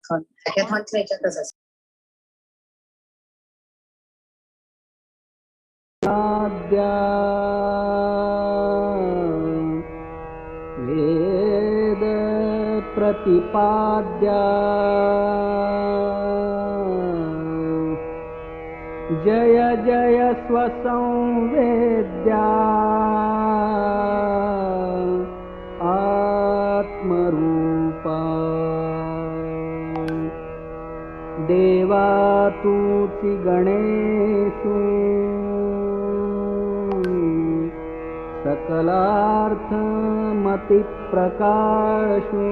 hackathon. Hackathonच्या याच्यातच असतं. वेद प्रतिपाद्या जय जय स्वसंवेद्या आत्मरूपा देवा तूची गणेशु सकलार्थ मति प्रकाशु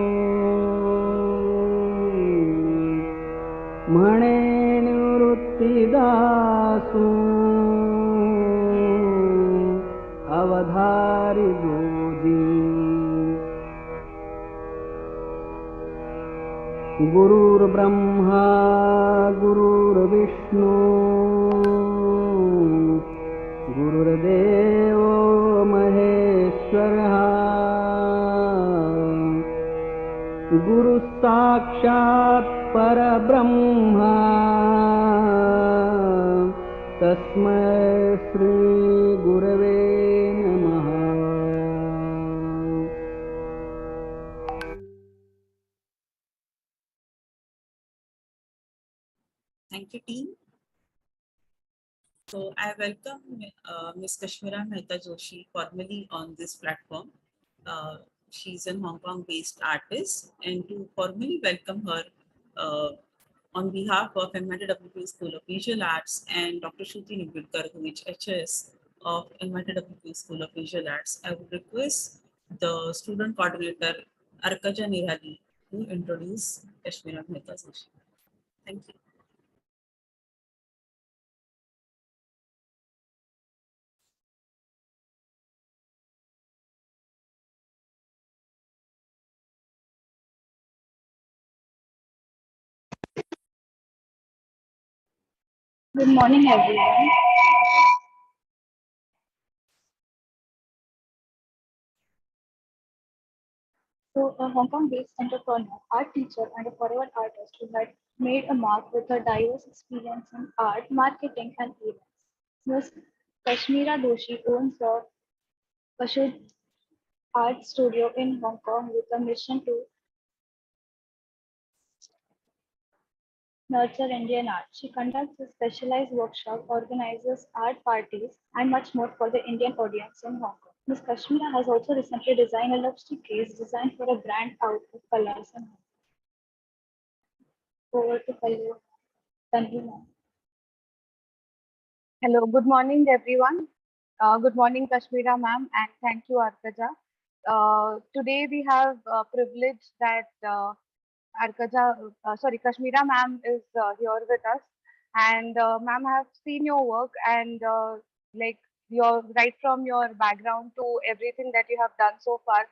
म्हणे निवृत्तिदासु अवधारी जोजी गुरुर्ब्रह्मा गुरुर्विष्णु गुरुर्देवो महेश्वरः गुरु साक्षात् परब्रह्मा तस्मै श्री गुरवे नमः. Thank you, team. So I welcome Ms. Kashmira Mehta Joshi formally on this platform. She's a Hong Kong-based artist, and to formally welcome her on behalf of MITWP School of Visual Arts and Dr. Shruti Nibudkar, who is HS of MITWP School of Visual Arts, I would request the student coordinator Arkaja Nirali to introduce Kashmira Mehta Joshi. Thank you. Good morning, everyone. So, a Hong Kong-based entrepreneur, art teacher, and a forever artist who had made a mark with her diverse experience in art, marketing, and events. Ms. Kashmira Doshi owns a pursued art studio in Hong Kong with a mission to nurture Indian art. She conducts a specialized workshop, organizes art parties, and much more for the Indian audience in Hong Kong. Ms. Kashmira has also recently designed a lipstick case designed for a brand out of colors in Hong Kong. Over to Kallu. Tanvi ma'am. Hello, good morning, everyone. Good morning, Kashmira ma'am, and thank you, Arkaja. Today we have privilege that Kashmira ma'am is here with us, and ma'am, I have seen your work and like your right from your background to everything that you have done so far.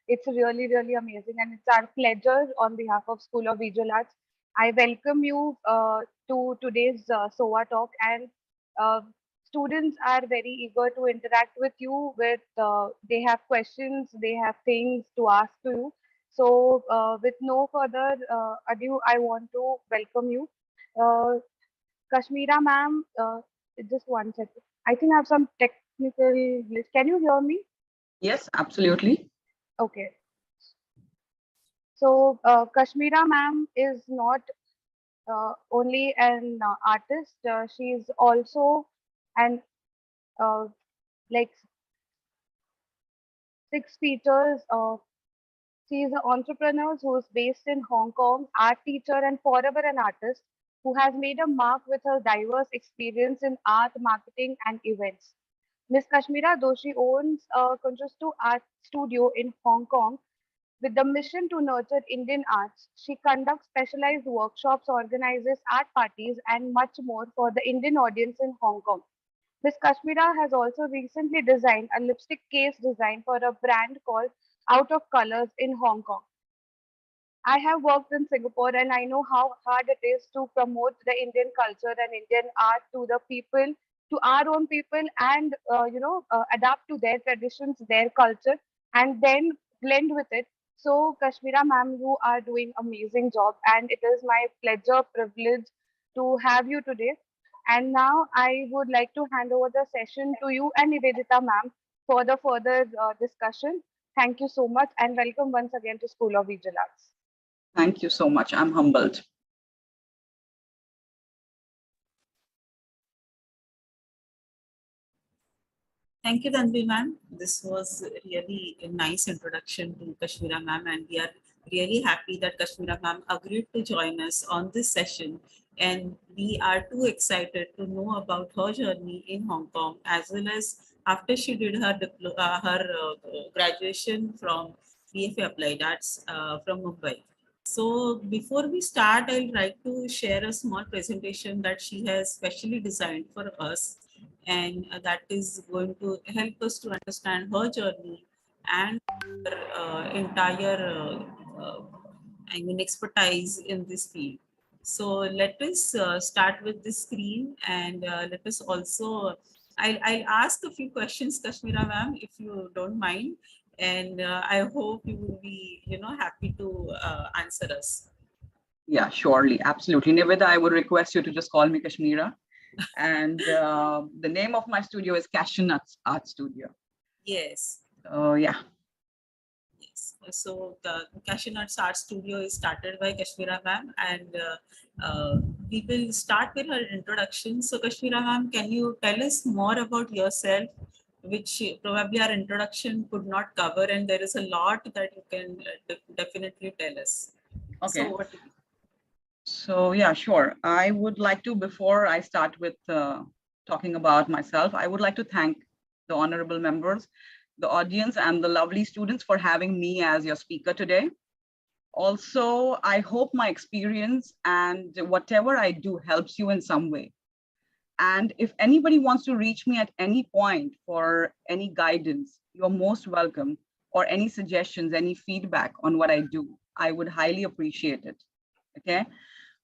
It's really, really amazing, and it's our pleasure on behalf of School of Visual Arts. I welcome you to today's SOA talk, and uh, students are very eager to interact with you. They have questions, they have things to ask to you. So, with no further ado, I want to welcome you. Kashmira ma'am, just one second. I think I have some technical glitch. Can you hear me? Yes, absolutely. Okay. So, Kashmira ma'am is not only an artist, she is also an like 6 features. She is an entrepreneur who is based in Hong Kong, art teacher, and forever an artist who has made a mark with her diverse experience in art, marketing, and events. Ms. Kashmira Doshi owns a Conjusto Art Studio in Hong Kong with the mission to nurture Indian arts. She conducts specialized workshops, organizes art parties, and much more for the Indian audience in Hong Kong. Ms. Kashmira has also recently designed a lipstick case design for a brand called Out of Colors in Hong Kong. I have worked in Singapore and I know how hard it is to promote the Indian culture and Indian art to the people, to our own people, and adapt to their traditions, their culture, and then blend with it. So, Kashmira ma'am, you are doing amazing job, and it is my pleasure, privilege to have you today. And now I would like to hand over the session to you and Nivedita ma'am for the further discussion. Thank you so much, and welcome once again to School of Visual Arts. Thank you so much. I'm humbled. Thank you, Tanvi ma'am. This was really a nice introduction to Kashmira ma'am, and we are really happy that Kashmira ma'am agreed to join us on this session. And we are too excited to know about her journey in Hong Kong, as well as after she did her graduation from BFA Applied Arts from Mumbai. So before we start, I'd like to share a small presentation that she has specially designed for us, and that is going to help us to understand her journey and her entire expertise in this field. So let us start with the screen, and let us also, I'll ask a few questions, Kashmira ma'am, if you don't mind, and I hope you will be, happy to answer us. Yeah, surely. Absolutely. Niveda, I would request you to just call me Kashmira. And the name of my studio is Cashew Art Studio. Yes. Yeah. Yes. So the Cashew Nuts Art Studio is started by Kashmira ma'am, and we will start with her introduction. So Kashmira ma'am, can you tell us more about yourself, which probably our introduction could not cover, and there is a lot that you can definitely tell us. Okay. So what? So yeah, sure. I would like to, before I start with talking about myself, I would like to thank the honorable members, the audience, and the lovely students for having me as your speaker today. Also, I hope my experience and whatever I do helps you in some way. And if anybody wants to reach me at any point for any guidance, you're most welcome, or any suggestions, any feedback on what I do, I would highly appreciate it. Okay.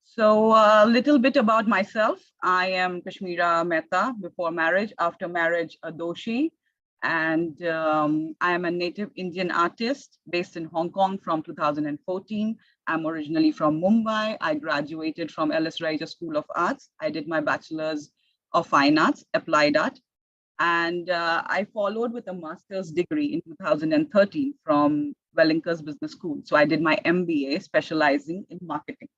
So a little bit about myself. I am Kashmira Mehta, before marriage, after marriage, a Doshi. And I am a native Indian artist based in Hong Kong from 2014. I'm originally from Mumbai. I graduated from Ellis Raija School of Arts. I did my bachelor's of fine arts, applied art. And I followed with a master's degree in 2013 from Wellington's Business School. So I did my MBA specializing in marketing.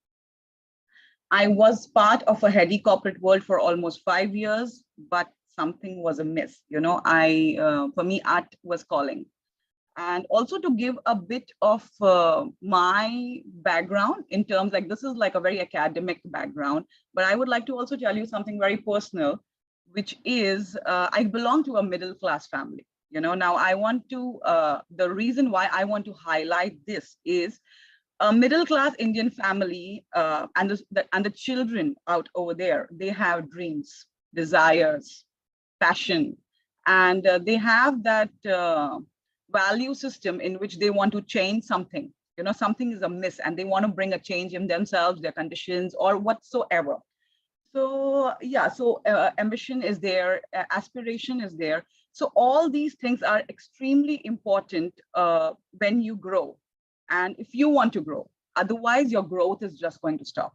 I was part of a heady corporate world for almost 5 years, but something was amiss. For me, art was calling. And also to give a bit of my background in terms, like this is like a very academic background, but I would like to also tell you something very personal, which is I belong to a middle class family. Now I want to, the reason why I want to highlight this is a middle-class Indian family and the children out over there, they have dreams, desires, passion, and they have that value system in which they want to change something. Something is amiss and they want to bring a change in themselves, their conditions, or whatsoever. So yeah, so ambition is there, aspiration is there. So all these things are extremely important when you grow. And if you want to grow, otherwise your growth is just going to stop.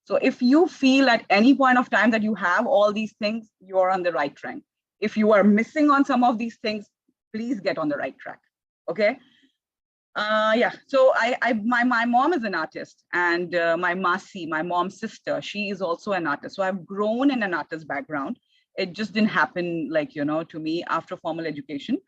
So if you feel at any point of time that you have all these things, you're on the right track. If you are missing on some of these things, please get on the right track. Okay. Yeah, so my mom is an artist, and my Masi, my mom's sister, she is also an artist. So I've grown in an artist background. It just didn't happen to me after formal education,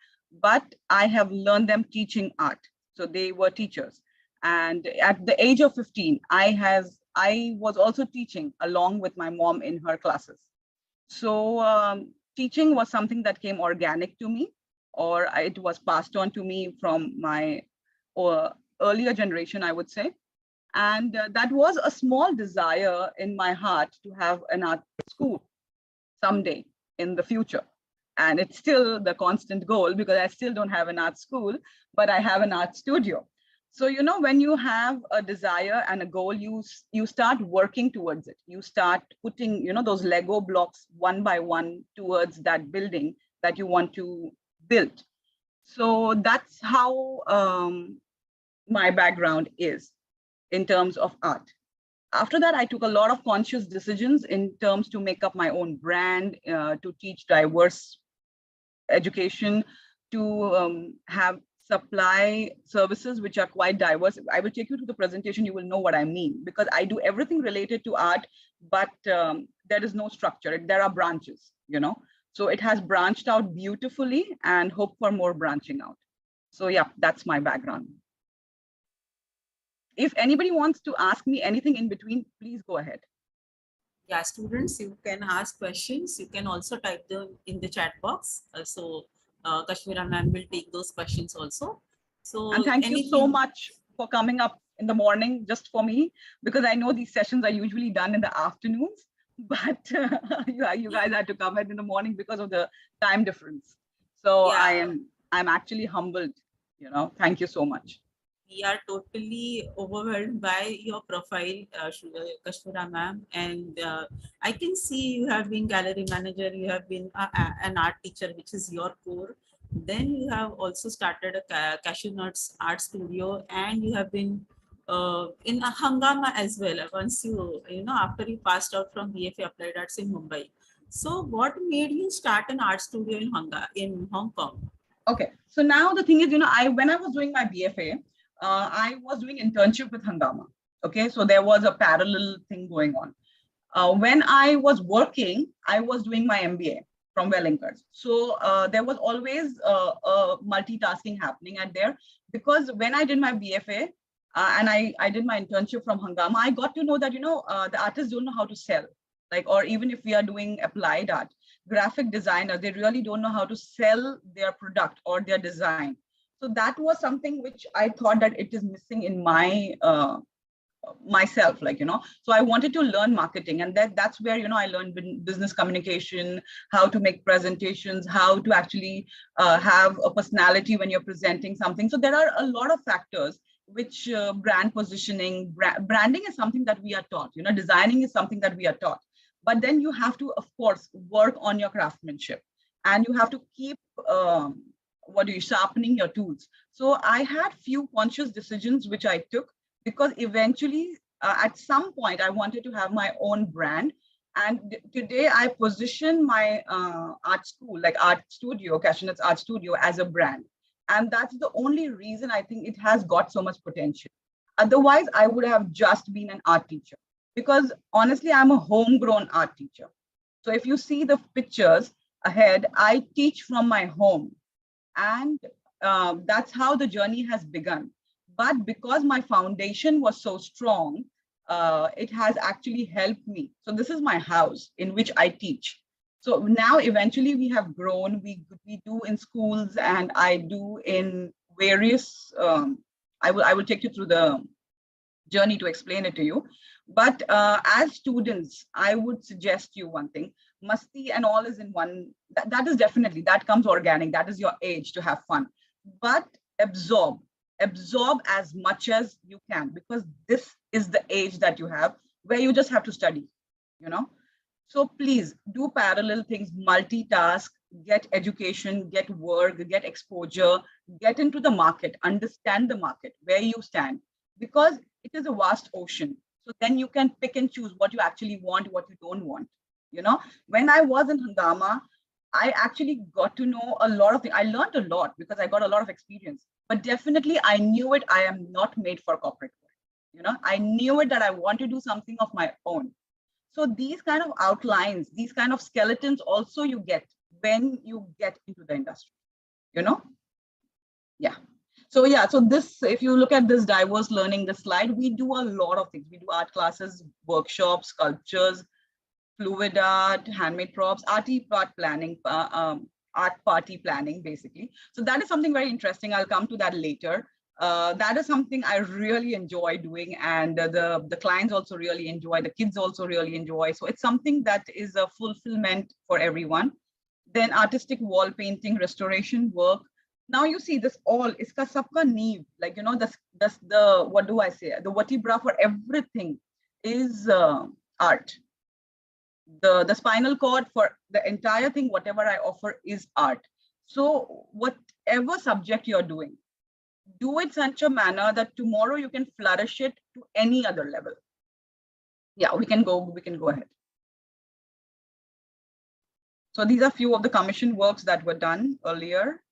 but I have learned them teaching art. So they were teachers. And at the age of 15, I was also teaching along with my mom in her classes. So teaching was something that came organic to me, or it was passed on to me from my earlier generation, I would say. And that was a small desire in my heart to have an art school someday in the future. And it's still the constant goal because I still don't have an art school, but I have an art studio. So, when you have a desire and a goal, you start working towards it. You start putting, those Lego blocks one by one towards that building that you want to build. So that's how my background is in terms of art. After that, I took a lot of conscious decisions in terms to make up my own brand, to teach diverse education, to have supply services which are quite diverse. I will take you to the presentation, you will know what I mean, because I do everything related to art, but there is no structure. There are branches, you know. So it has branched out beautifully and hope for more branching out. So yeah, that's my background. If anybody wants to ask me anything in between, please go ahead. Yeah, students, you can ask questions. You can also type them in the chat box. Kashmira ma'am will take those questions also. So and thank you so much for coming up in the morning just for me, because I know these sessions are usually done in the afternoons, but you guys had to come in the morning because of the time difference. So yeah, I'm actually humbled, you know. Thank you so much. we are totally overwhelmed by your profile, Kashmira ma'am. And I can see you have been gallery manager, you have been an art teacher, which is your core. Then you have also started a Cashew Nuts art studio, and you have been in a Hangama as well. Once you know, after you passed out from BFA Applied Arts in Mumbai. So what made you start an art studio in Hong Kong? Okay, so now the thing is, you know, when I was doing my BFA, I was doing internship with Hangama. Okay, so there was a parallel thing going on. When I was working, I was doing my MBA from Wellington. So there was always a multitasking happening at there, because when I did my BFA and I did my internship from Hangama, I got to know that, you know, the artists don't know how to sell, like, or even if we are doing applied art, graphic designers, they really don't know how to sell their product or their design. So that was something which I thought that it is missing in my myself, like, you know. So I wanted to learn marketing, and that's where, you know, I learned business communication, how to make presentations, how to actually have a personality when you're presenting something. So there are a lot of factors which brand positioning, branding is something that we are taught, you know, designing is something that we are taught, but then you have to, of course, work on your craftsmanship, and you have to keep sharpening your tools. So I had few conscious decisions which I took, because eventually at some point I wanted to have my own brand. And today I position my art school, like art studio, Cashew Nuts Art Studio, as a brand. And that's the only reason I think it has got so much potential. Otherwise, I would have just been an art teacher, because honestly, I'm a homegrown art teacher. So if you see the pictures ahead, I teach from my home. And that's how the journey has begun. But because my foundation was so strong, it has actually helped me. So this is my house in which I teach. So now eventually we have grown, we do in schools, and I do in various, I will take you through the journey to explain it to you. But as students, I would suggest you one thing: masti and all is in one. That is definitely, that comes organic. That is your age to have fun. But absorb as much as you can, because this is the age that you have where you just have to study, you know. So please do parallel things, multitask, get education, get work, get exposure, get into the market, understand the market, where you stand, because it is a vast ocean. So then you can pick and choose what you actually want, what you don't want. You know, when I was in Hangama, I actually got to know a lot of things. I learned a lot because I got a lot of experience, but definitely I knew it. I am not made for corporate work. You know, I knew it that I want to do something of my own. So these kind of outlines, these kind of skeletons also you get when you get into the industry, you know? Yeah. So yeah, so this, if you look at this diverse learning, the slide, we do a lot of things. We do art classes, workshops, sculptures, fluid art, handmade props, art planning, art party planning, basically. So that is something very interesting. I'll come to that later. That is something I really enjoy doing, and the clients also really enjoy, the kids also really enjoy. So it's something that is a fulfillment for everyone. Then artistic wall painting, restoration work. Now you see this all, iska sabka neev, like, you know, the what do I say? The vertebra for everything is art. The spinal cord for the entire thing, whatever I offer, is art. So whatever subject you're doing, do it such a manner that tomorrow you can flourish it to any other level. Yeah, we can go ahead. So these are few of the commission works that were done earlier.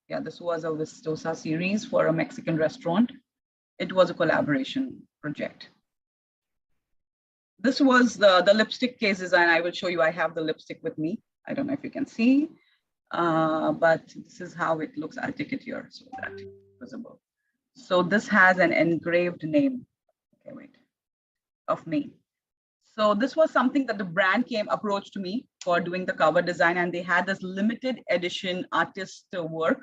Yeah, this was a Vistosa series for a Mexican restaurant. It was a collaboration project. This was the lipstick case design. I will show you, I have the lipstick with me. I don't know if you can see, but this is how it looks. I'll take it here so that it's visible. So this has an engraved name, okay, wait, of me. So this was something that the brand approached me for doing the cover design, and they had this limited edition artist work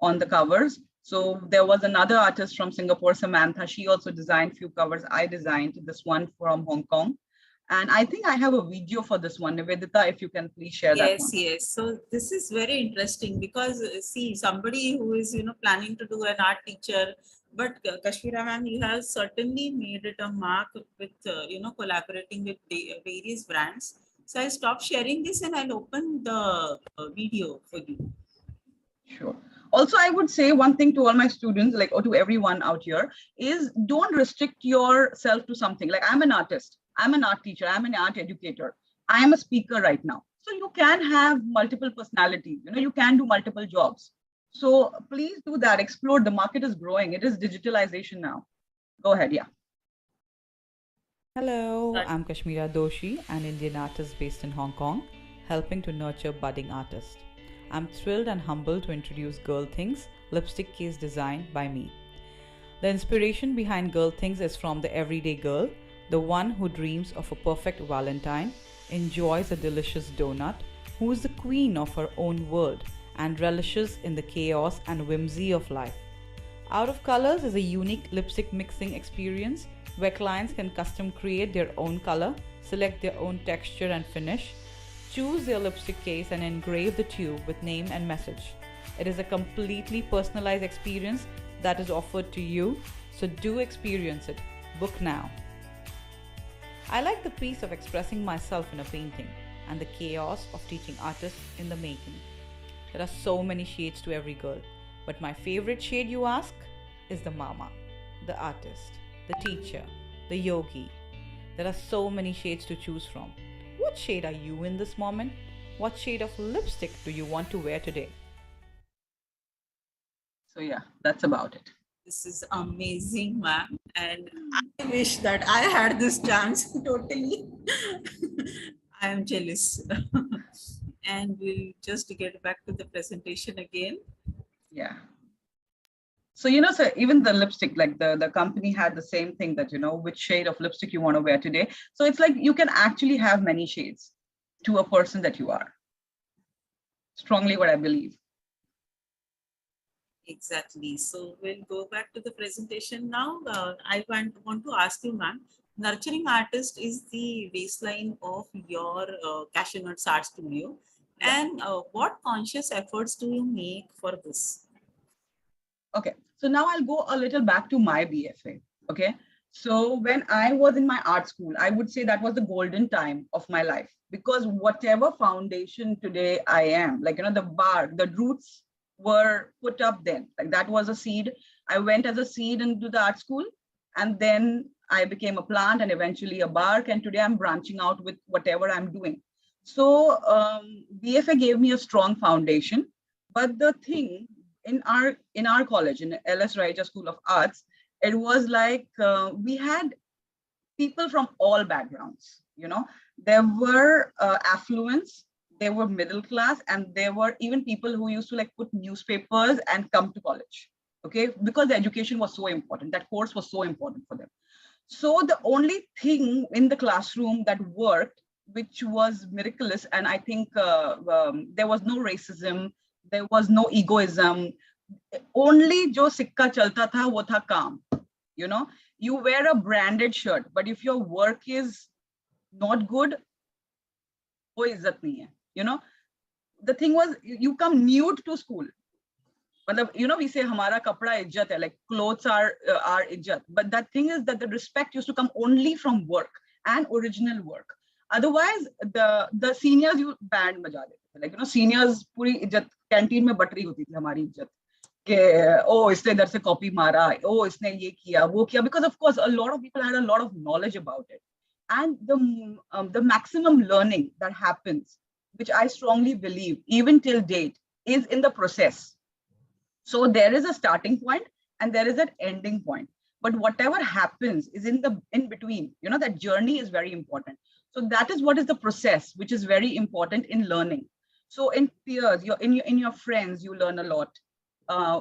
on the covers. So there was another artist from Singapore, Samantha. She also designed few covers. I designed this one from Hong Kong. And I think I have a video for this one. Nivedita, if you can please share that one. Yes. So this is very interesting because see, somebody who is, planning to do an art teacher, but Kashmira ma'am, you have certainly made it a mark with, collaborating with various brands. So I'll stop sharing this and I'll open the video for you. Sure. Also, I would say one thing to all my students, or to everyone out here, is don't restrict yourself to something. Like, I'm an artist, I'm an art teacher, I'm an art educator, I am a speaker right now. So you can have multiple personalities, you can do multiple jobs. So please do that, explore. The market is growing. It is digitalization now. Go ahead, yeah. Hello, I'm Kashmira Doshi, an Indian artist based in Hong Kong, helping to nurture budding artists. I'm thrilled and humbled to introduce Girl Things, lipstick case design by me. The inspiration behind Girl Things is from the everyday girl, the one who dreams of a perfect Valentine, enjoys a delicious donut, who is the queen of her own world and relishes in the chaos and whimsy of life. Out of Colors is a unique lipstick mixing experience where clients can custom create their own color, select their own texture and finish, choose their lipstick case and engrave the tube with name and message. It is a completely personalized experience that is offered to you, so do experience it. Book now. I like the peace of expressing myself in a painting and the chaos of teaching artists in the making. There are so many shades to every girl, but my favorite shade, you ask, is the mama, the artist, the teacher, the yogi. There are so many shades to choose from. What shade are you in this moment? What shade of lipstick do you want to wear today? So yeah, that's about it. This is amazing, ma'am. And I wish that I had this chance totally. I am jealous. And we'll just get back to the presentation again. Yeah. So, so even the lipstick, like the company had the same thing that, which shade of lipstick you want to wear today. So it's like you can actually have many shades to a person that you are. Strongly what I believe. Exactly. So we'll go back to the presentation now. I want to ask you, ma'am, nurturing artist is the baseline of your Cashew Nuts Art Studio. Yeah. And what conscious efforts do you make for this? Okay, so now I'll go a little back to my BFA. Okay, so when I was in my art school, I would say that was the golden time of my life, because whatever foundation today I am, the roots were put up then. Like, that was a seed. I went as a seed into the art school, and then I became a plant and eventually a bark. And today I'm branching out with whatever I'm doing. So BFA gave me a strong foundation. But the thing in our college, in LS Raija School of Arts, it was like we had people from all backgrounds. There were affluents, there were middle class, and there were even people who used to put newspapers and come to college. Okay, because the education was so important, that course was so important for them. So the only thing in the classroom that worked, which was miraculous, and I think there was no racism, there was no egoism. Only jo sikka chalta tha, wo tha kaam. You wear a branded shirt, but if your work is not good, wo izzat nahi hai. The thing was, you come nude to school. We say hamara kapda ijjat hai, like clothes are ijjat. But that thing is that the respect used to come only from work and original work. Otherwise, the seniors, you band baja dete. Seniors puri ijjat canteen mein batri hoti thi, hamari ijjat. oh, इसने इधर से copy मारा, oh, इसने ये किया, वो किया, because of course a lot of people had a lot of knowledge about it, and the maximum learning that happens, which I strongly believe, even till date, is in the process. So there is a starting point and there is an ending point. But whatever happens is in between. You know, that journey is very important. So that is what is the process, which is very important in learning. So in peers, in your friends, you learn a lot.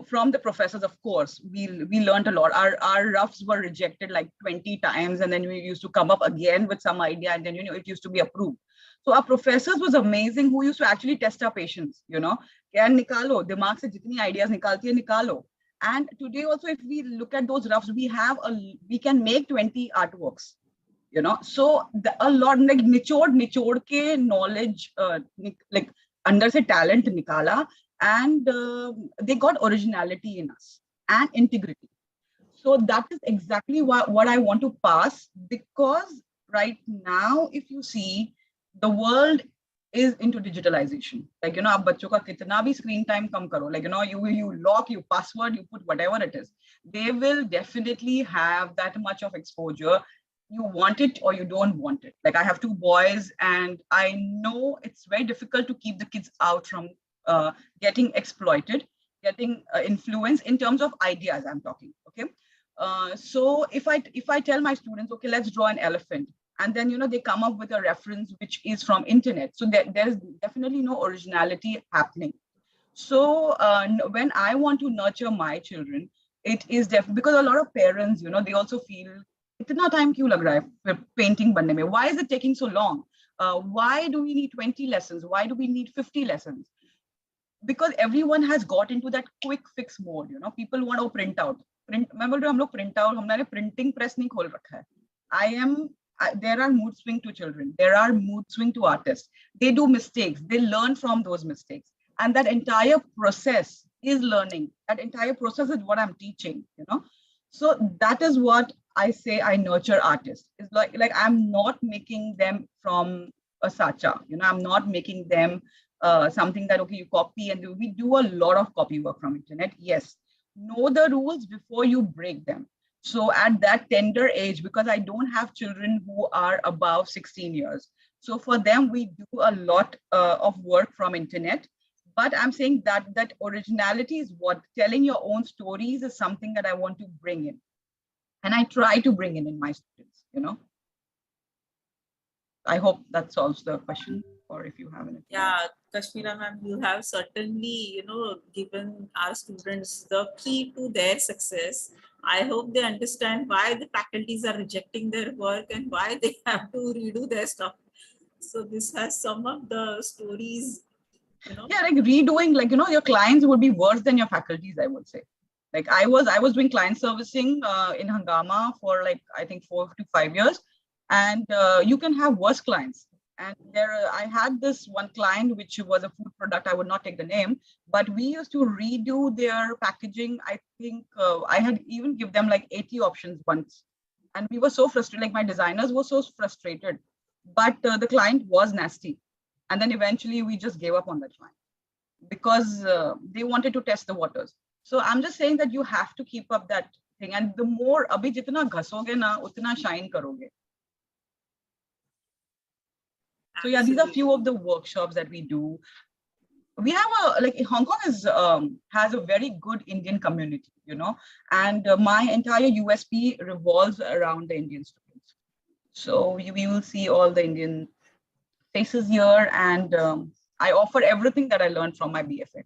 From the professors, of course, we learned a lot. Our roughs were rejected like 20 times, and then we used to come up again with some idea, and then it used to be approved. So our professors was amazing, who used to actually test our patience. Can nikalo, dimag se jitni ideas nikalti hai, nikalo. And today also, if we look at those roughs, we can make 20 artworks. So a lot like nichod ke knowledge, like under se talent nikala, and they got originality in us and integrity. So that is exactly what I want to pass, because right now, if you see, the world is into digitalization. Like, ab bachcho ka kitna bhi screen time kam karo, like, you lock, you password, you put whatever it is, they will definitely have that much of exposure. You want it or you don't want it. Like, I have 2 boys, and I know it's very difficult to keep the kids out from getting exploited, getting influence in terms of ideas I'm talking, okay? So if I tell my students, okay, let's draw an elephant, and then they come up with a reference which is from internet, so there is definitely no originality happening. So when I want to nurture my children, it is definitely because a lot of parents, they also feel, itna time kyun lag raha hai painting banne mein? Why is it taking so long? Why do we need 20 lessons? Why do we need 50 lessons? Because everyone has got into that quick fix mode. People want to print out. मैं बोल रही हूँ, हम लोग print out, हमने printing press नहीं खोल रखा है. There are mood swing to children. There are mood swing to artists. They do mistakes. They learn from those mistakes. And that entire process is learning. That entire process is what I'm teaching, So that is what I say I nurture artists. It's like I'm not making them from a sacha, I'm not making them something that, okay, you copy, and we do a lot of copy work from internet. Yes, know the rules before you break them. So at that tender age, because I don't have children who are above 16 years. So for them, we do a lot of work from internet. But I'm saying that originality is what telling your own stories is something that I want to bring in. And I try to bring in my students, I hope that solves the question, or if you have anything. Yeah, Kashmira ma'am, you have certainly, given our students the key to their success. I hope they understand why the faculties are rejecting their work and why they have to redo their stuff. So this has some of the stories, Yeah, like redoing, like, your clients would be worse than your faculties, I would say. Like I was doing client servicing in Hangama for like, I think 4 to 5 years. And you can have worse clients. And I had this one client, which was a food product. I would not take the name, but we used to redo their packaging. I think I had even give them like 80 options once. And we were so frustrated, like my designers were so frustrated, but the client was nasty. And then eventually we just gave up on that client because they wanted to test the waters. So I'm just saying that you have to keep up that thing. And the more, abhi jitna ghasoge na, utna shine karoge. So yeah, these are few of the workshops that we do. We have Hong Kong has a very good Indian community, and my entire USP revolves around the Indian students. So we will see all the Indian faces here, and I offer everything that I learned from my BFA.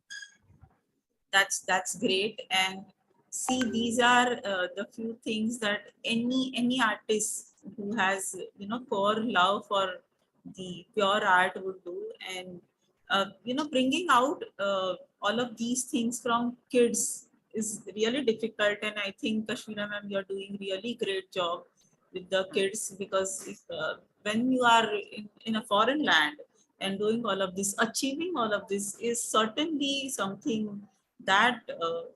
That's great. And see, these are the few things that any artist who has core love for the pure art would do. And bringing out all of these things from kids is really difficult. And I think Kashmira ma'am, you're doing really great job with the kids, because if, when you are in a foreign land and doing all of this, achieving all of this is certainly something that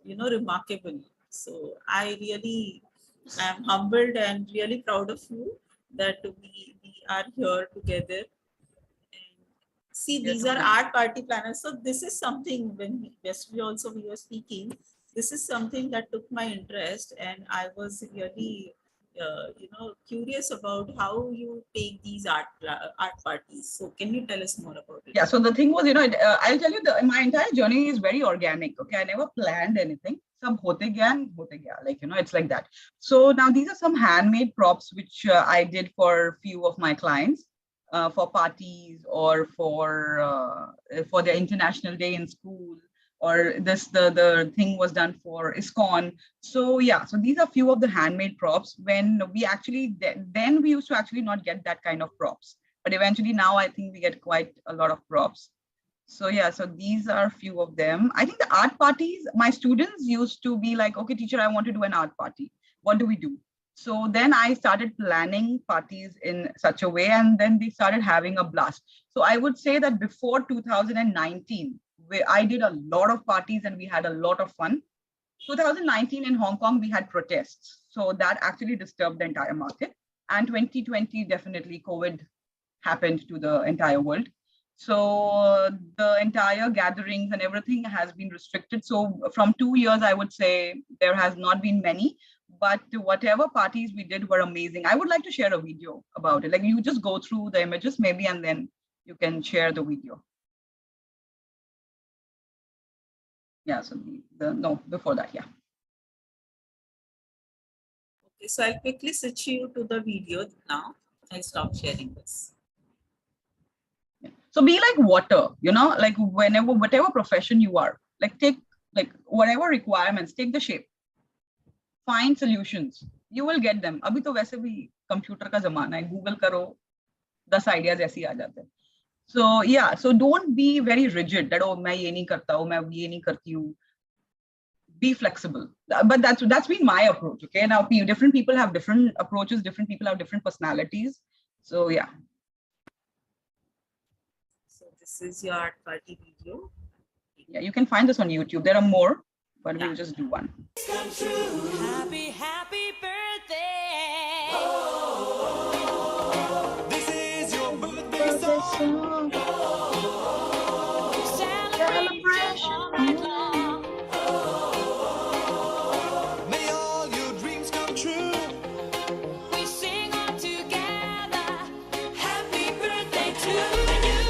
remarkable. So I really am humbled and really proud of you that we are here together. And see, these are art party planners. So this is something when we were speaking. this is something that took my interest, and I was really, curious about how you take these art parties. So can you tell us more about it? Yeah, so the thing was, I'll tell you, my entire journey is very organic. Okay, I never planned anything. Sab hote gaya and hote gaya, like, it's like that. So now these are some handmade props which I did for few of my clients for parties or for their international day in school, or the thing was done for ISKCON. So yeah, so these are few of the handmade props. When we actually then we used to actually not get that kind of props, but eventually now I think we get quite a lot of props. So yeah, so these are few of them. I think the art parties, my students used to be like, okay, teacher, I want to do an art party. What do we do? So then I started planning parties in such a way, and then they started having a blast. So I would say that before 2019, I did a lot of parties and we had a lot of fun. 2019 in Hong Kong, we had protests. So that actually disturbed the entire market. And 2020, definitely COVID happened to the entire world. So the entire gatherings and everything has been restricted. So from 2 years, I would say there has not been many, but whatever parties we did were amazing. I would like to share a video about it. Like, you just go through the images maybe, and then you can share the video. Yeah, so no, before that, yeah. Okay, so I'll quickly switch you to the video now. I'll stop sharing this. So be like water, like whatever profession you are, like take like whatever requirements, take the shape, find solutions, you will get them. Abhi to वैसे भी computer का ज़माना है, Google करो, 10 ideas ऐसे ही आ जाते हैं. So yeah, so don't be very rigid that, oh, मैं ये नहीं करता हूँ, मैं ये नहीं करती हूँ. Be flexible. But that's been my approach. Okay, now different people have different approaches, different people have different personalities. So yeah. So this is your art party video. Yeah, you can find this on YouTube. There are more, but we'll just do one. Happy, happy birthday. This is your birthday song. Celebration all night long. May all your dreams come true. We sing all together. Happy birthday to you.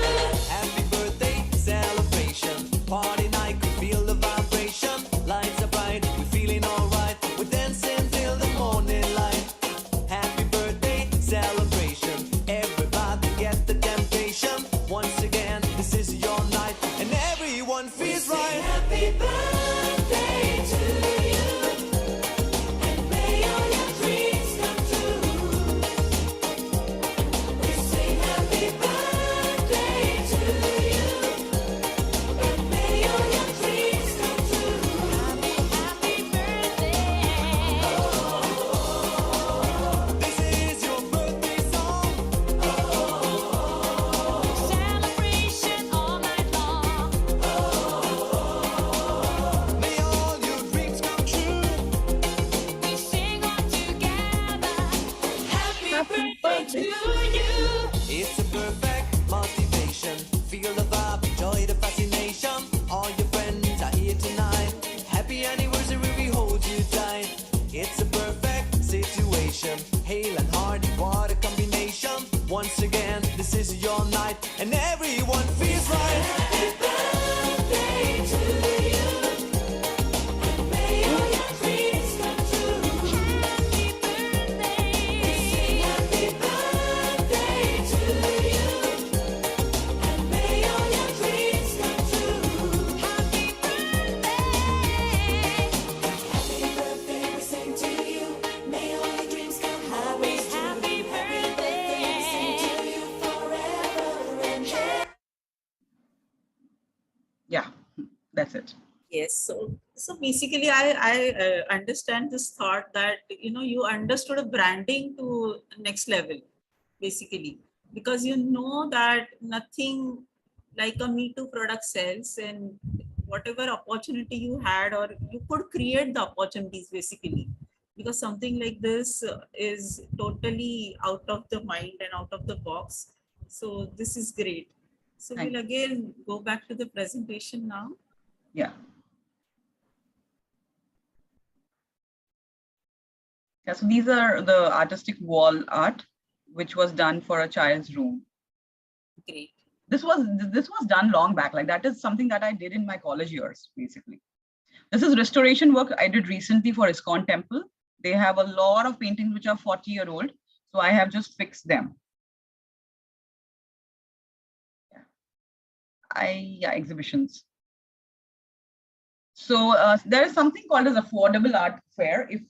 Happy birthday celebration. Party night, could feel the vibration. Lights are bright, we're feeling alright. We're dancing till the morning light. Happy birthday celebration. Everybody get the temptation. Once again, this is your night, and everyone feels right. Happy birthday to you, and may all your dreams come true. We sing happy birthday to you, and may all your dreams come true. Happy, happy birthday. This is your birthday song. Celebration all night long. May all your dreams come true. We sing all together. Happy birthday to you. It's a perfect motivation. Feel the vibe, enjoy the fascination. All your friends are here tonight. Happy anniversary, we hold you tight. It's a perfect situation. Hail and heart, what a combination. Once again, this is your night, and everyone feels right. Happy birthday to you, and may all your dreams come true. Happy birthday. We sing happy birthday to you, and may all your dreams come true. Happy birthday. Happy birthday, we sing to you. May all your dreams come always true. Happy birthday, we sing to you forever and ever. Yeah, that's it. Yes. So basically, I understand this thought that you understood a branding to next level, basically, because you know that nothing like a Me Too product sells, and whatever opportunity you had, or you could create the opportunities basically, because something like this is totally out of the mind and out of the box. So this is great. So Thank we'll again go back to the presentation now. Yeah. Yeah, so these are the artistic wall art, which was done for a child's room. Great. This was done long back. Like that is something that I did in my college years, basically. This is restoration work I did recently for ISKCON Temple. They have a lot of paintings which are 40-year-old. So I have just fixed them. Yeah, exhibitions. So there is something called as affordable art fair. If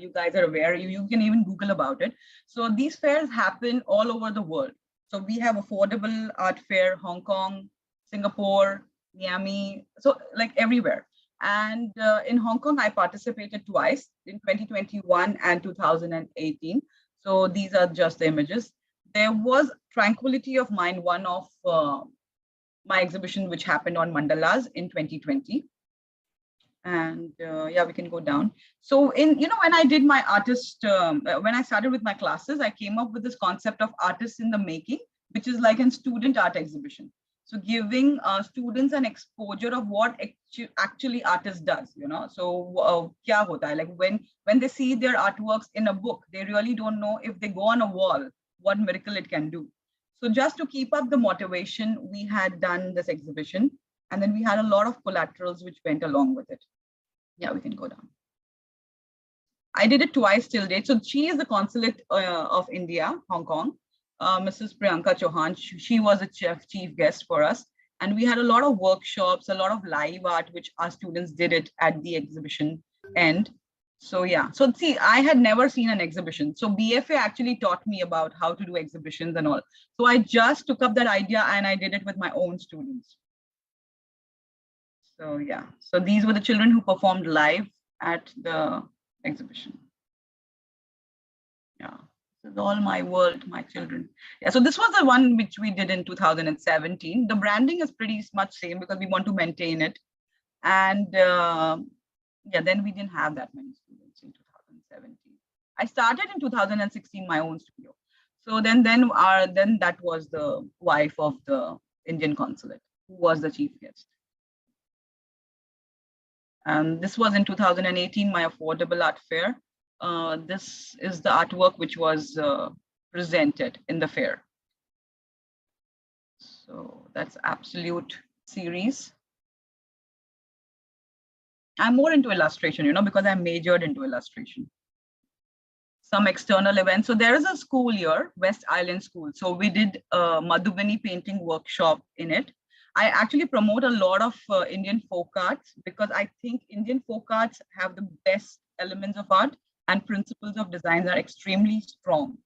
you guys are aware, you can even Google about it. So these fairs happen all over the world. So we have affordable art fair, Hong Kong, Singapore, Miami, so like everywhere. And in Hong Kong, I participated twice in 2021 and 2018. So these are just the images. There was Tranquility of Mind, one of my exhibition, which happened on Mandalas in 2020. And yeah, we can go down. So when I did my artist, when I started with my classes, I came up with this concept of artists in the making, which is like a student art exhibition. So giving students an exposure of what actually artist does, So kya hota hai? Like when they see their artworks in a book, they really don't know if they go on a wall, what miracle it can do. So just to keep up the motivation, we had done this exhibition, and then we had a lot of collaterals which went along with it. Yeah, we can go down. I did it twice till date. So she is the consulate of India, Hong Kong. Mrs. Priyanka Chauhan, she was a chief guest for us. And we had a lot of workshops, a lot of live art, which our students did it at the exhibition end. So yeah, so see, I had never seen an exhibition. So BFA actually taught me about how to do exhibitions and all. So I just took up that idea and I did it with my own students. So yeah, so these were the children who performed live at the exhibition. Yeah, this is all my world, my children. Yeah, so this was the one which we did in 2017. The branding is pretty much same because we want to maintain it. And yeah, then we didn't have that many students in 2017. I started in 2016 my own studio. So then that was the wife of the Indian consulate, who was the chief guest. And this was in 2018, my affordable art fair. This is the artwork which was presented in the fair. So that's Absolute series. I'm more into illustration, because I majored into illustration. Some external events. So there is a school here, West Island School. So we did a Madhubani painting workshop in it. I actually promote a lot of Indian folk arts because I think Indian folk arts have the best elements of art and principles of design are extremely strong.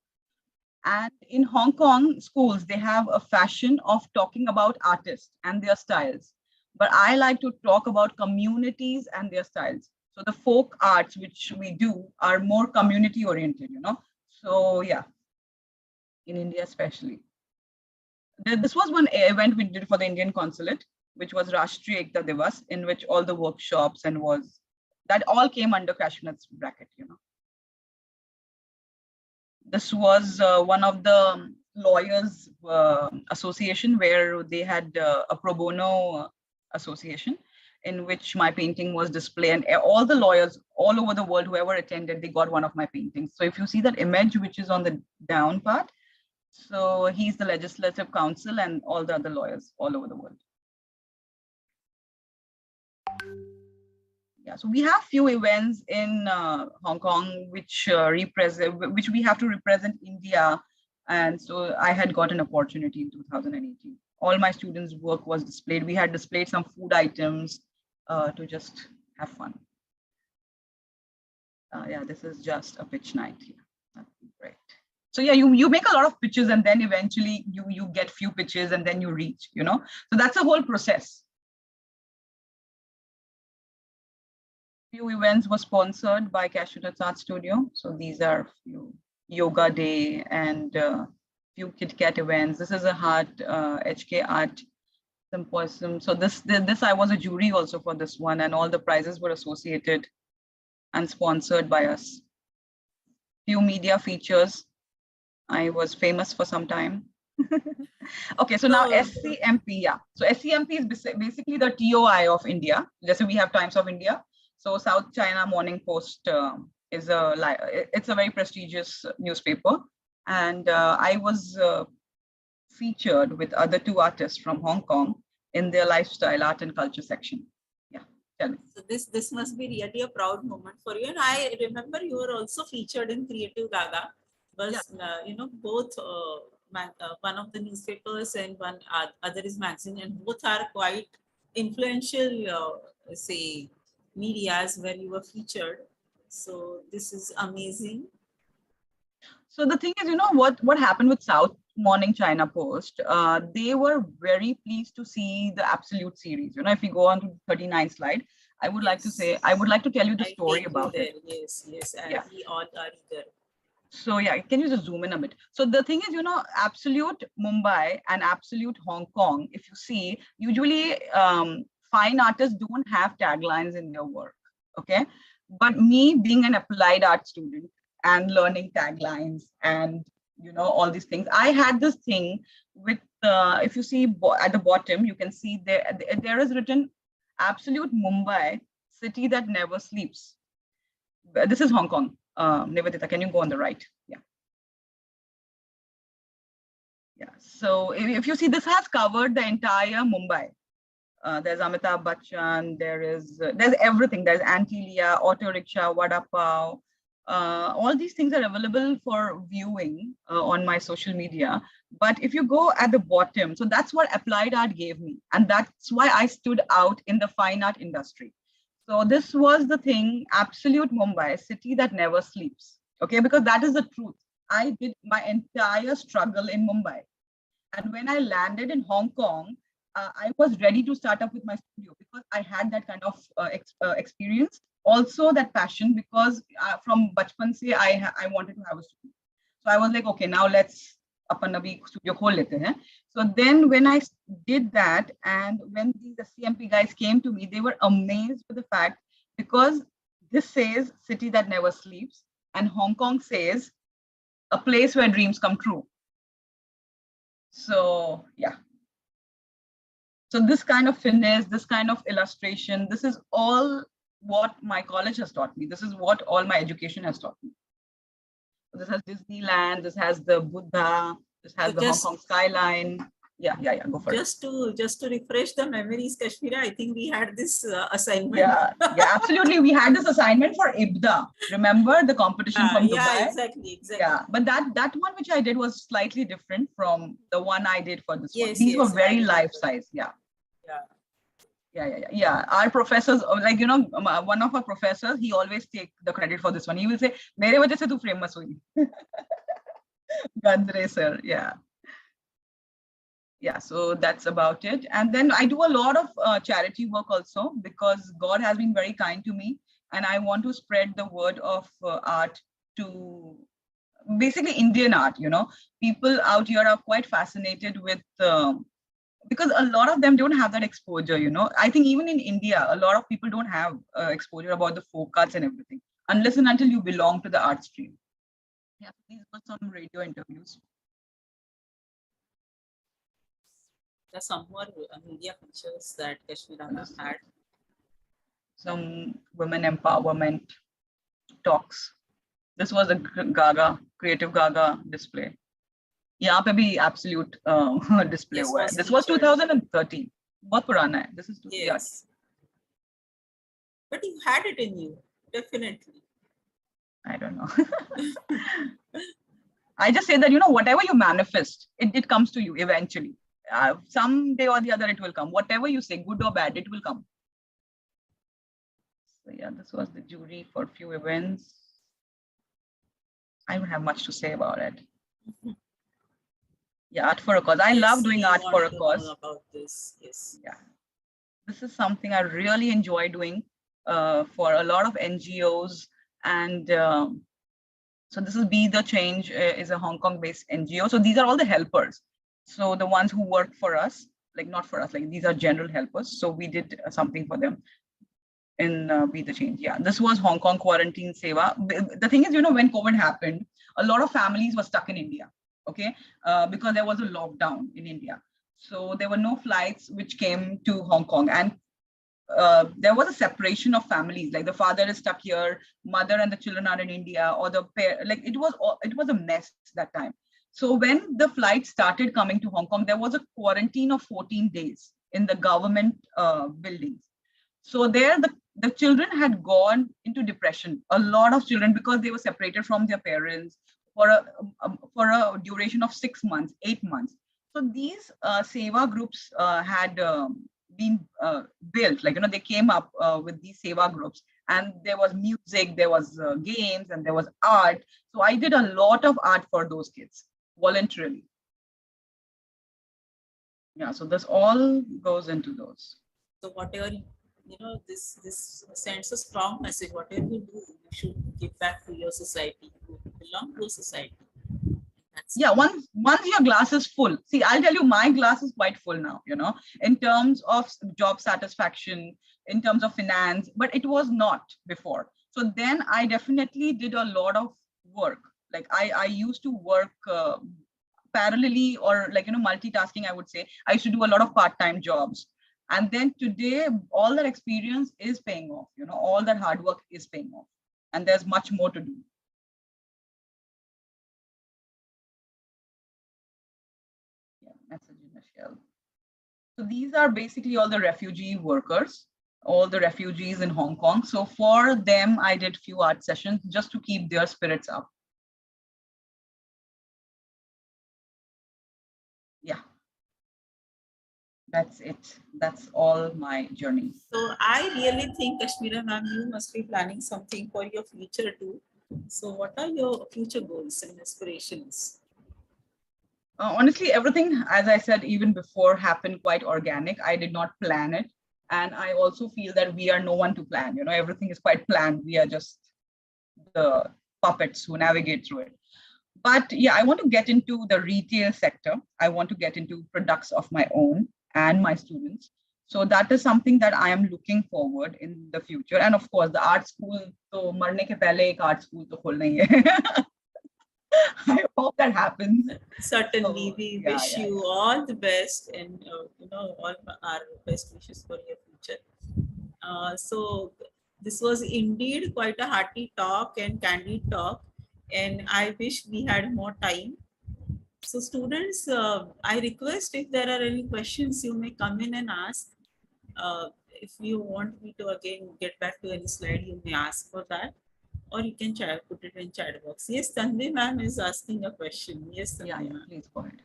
And in Hong Kong schools, they have a fashion of talking about artists and their styles. But I like to talk about communities and their styles. So the folk arts which we do are more community oriented, So yeah, in India especially. This was one event we did for the Indian consulate, which was Rashtriya Ekta Divas, in which all the workshops that all came under Kashmir's bracket, This was one of the lawyers association where they had a pro bono association in which my painting was displayed, and all the lawyers all over the world, whoever attended, they got one of my paintings. So if you see that image, which is on the down part, so he's the Legislative Council and all the other lawyers all over the world. Yeah, so we have few events in Hong Kong which we have to represent India, and so I had got an opportunity in 2018. All my students' work was displayed. We had displayed some food items to just have fun. Yeah, this is just a pitch night here. That's great. So yeah, you make a lot of pitches and then eventually you get few pitches and then you reach, So that's a whole process. Few events were sponsored by Cashewnut Art Studio. So these are few yoga day and few Kit Kat events. This is a HK Art Symposium. So this I was a jury also for this one, and all the prizes were associated and sponsored by us. Few media features. I was famous for some time. Okay, so now SCMP, yeah. So SCMP is basically the TOI of India. Just so we have Times of India. So South China Morning Post is it's a very prestigious newspaper, and I was featured with other 2 artists from Hong Kong in their lifestyle, art and culture section. Yeah, tell me. So this must be really a proud moment for you. And I remember you were also featured in Creative Gaga, but both one of the newspapers and one other is magazine, and both are quite influential, say, medias where you were featured. So this is amazing. So the thing is, what happened with South Morning China Post, they were very pleased to see the Absolute series. If you go on to the 39th slide, I would like to tell you the story about it. Yes, Yeah. we all are eager. So yeah, can you just zoom in a bit? So the thing is, Absolute Mumbai and Absolute Hong Kong, if you see, usually fine artists don't have taglines in their work, okay? But me being an applied art student and learning taglines and, all these things, I had this thing with, if you see at the bottom, you can see there is written Absolute Mumbai, city that never sleeps. This is Hong Kong. Nivedita, can you go on the right? Yeah. Yeah. So if you see, this has covered the entire Mumbai. There's Amitabh Bachchan. There's everything. There's Antilia, Auto Rickshaw, Vada Pav. All these things are available for viewing on my social media. But if you go at the bottom, so that's what applied art gave me, and that's why I stood out in the fine art industry. So this was the thing, Absolute Mumbai, city that never sleeps. Okay, because that is the truth. I did my entire struggle in Mumbai. And when I landed in Hong Kong, I was ready to start up with my studio because I had that kind of experience. Also that passion, because from Bachpan se, I wanted to have a studio. So I was like, okay, now let's अपन अभी studio खोल लेते हैं. So then when I did that, and when these CMP guys came to me, they were amazed with the fact, because this says city that never sleeps, and Hong Kong says a place where dreams come true. So yeah. So this kind of finesse, this kind of illustration, this is all what my college has taught me. This is what all my education has taught me. This has Disneyland, this has the Buddha, this has the Hong Kong skyline. Yeah, go for it. Just to refresh the memories, Kashmira, I think we had this assignment. Yeah, absolutely. We had this assignment for IBDA. Remember the competition from Dubai? Yeah, exactly. Yeah, but that one which I did was slightly different from the one I did for this one. Yes, These were very life size. Yeah. Our professors, like, one of our professors, he always take the credit for this one. He will say, "Mere wajah se tu famous hui." Gandre sir, yeah. Yeah, so that's about it. And then I do a lot of charity work also, because God has been very kind to me, and I want to spread the word of art to basically Indian art. People out here are quite fascinated with because a lot of them don't have that exposure. I think even in India, a lot of people don't have exposure about the folk arts and everything, unless and until you belong to the art stream. Yeah, these were some radio interviews. There's some more media features that Kashmira has had. Some women empowerment talks. This was a Gaga, Creative Gaga display. यहाँ पे भी Absolute display हुआ है. This was 2013. बहुत पुराना है. This is yes. But you had it in you, definitely. I don't know. I just say that, whatever you manifest, it comes to you eventually. Someday or the other, it will come. Whatever you say, good or bad, it will come. So yeah, this was the jury for a few events. I don't have much to say about it. Yeah, art for a cause. I love doing art for a cause. About this, yes. Yeah, this is something I really enjoy doing for a lot of NGOs. And so this is Be the Change, is a Hong Kong-based NGO. So these are all the helpers. So the ones who work for us, like not for us, like these are general helpers. So we did something for them in Be the Change. Yeah, this was Hong Kong Quarantine Seva. The thing is, when COVID happened, a lot of families were stuck in India, okay? Because there was a lockdown in India. So there were no flights which came to Hong Kong. And there was a separation of families. Like the father is stuck here, mother and the children are in India, or the pair. Like it was a mess that time. So when the flight started coming to Hong Kong, there was a quarantine of 14 days in the government buildings. So there, the children had gone into depression. A lot of children, because they were separated from their parents for a duration of 6 months, 8 months. So these seva groups had been built. Like they came up with these seva groups, and there was music, there was games, and there was art. So I did a lot of art for those kids voluntarily. Yeah, so this all goes into those. So whatever, this sends a strong message. Whatever you do, you should give back to your society. You belong to a society. Yeah, once your glass is full. See, I'll tell you, my glass is quite full now, in terms of job satisfaction, in terms of finance, but it was not before. So then I definitely did a lot of work. Like I used to work parallelly, or multitasking, I would say. I used to do a lot of part-time jobs. And then today, all that experience is paying off, all that hard work is paying off. And there's much more to do. Yeah, message Michelle. So these are basically all the refugee workers, all the refugees in Hong Kong. So for them, I did few art sessions just to keep their spirits up. Yeah. That's it. That's all my journey. So I really think, Kashmira ma'am, you must be planning something for your future too. So what are your future goals and aspirations? Honestly, everything, as I said, even before, happened quite organic. I did not plan it. And I also feel that we are no one to plan. Everything is quite planned. We are just the puppets who navigate through it. But yeah, I want to get into the retail sector. I want to get into products of my own and my students. So that is something that I am looking forward in the future. And of course, the art school, so marne ke pehle ek art school to khulna hi hai. I hope that happens. Certainly, So, we yeah, wish you all the best, and all our best wishes for your future. So this was indeed quite a hearty talk and candid talk, and I wish we had more time. So students, I request, if there are any questions, you may come in and ask. If you want me to again get back to any slide, you may ask for that, or you can put it in chat box. Yes, Tanvi ma'am is asking a question. Yes, Tanvi yeah, ma'am. please go ahead.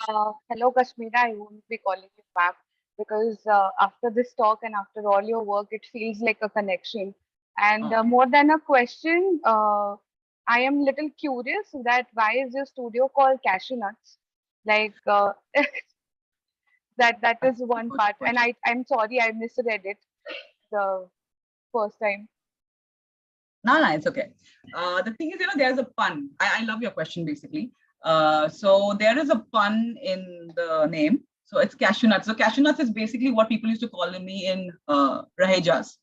Hello, Kashmira. I won't be calling you back because after this talk and after all your work, it feels like a connection. And more than a question, I am little curious that why is your studio called Cashew Nuts? Like that is one part. And I'm sorry I misread it the first time. No, it's okay. The thing is, there's a pun. I love your question, basically. So there is a pun in the name. So it's cashew nuts. So cashew nuts is basically what people used to call me in Rahejas.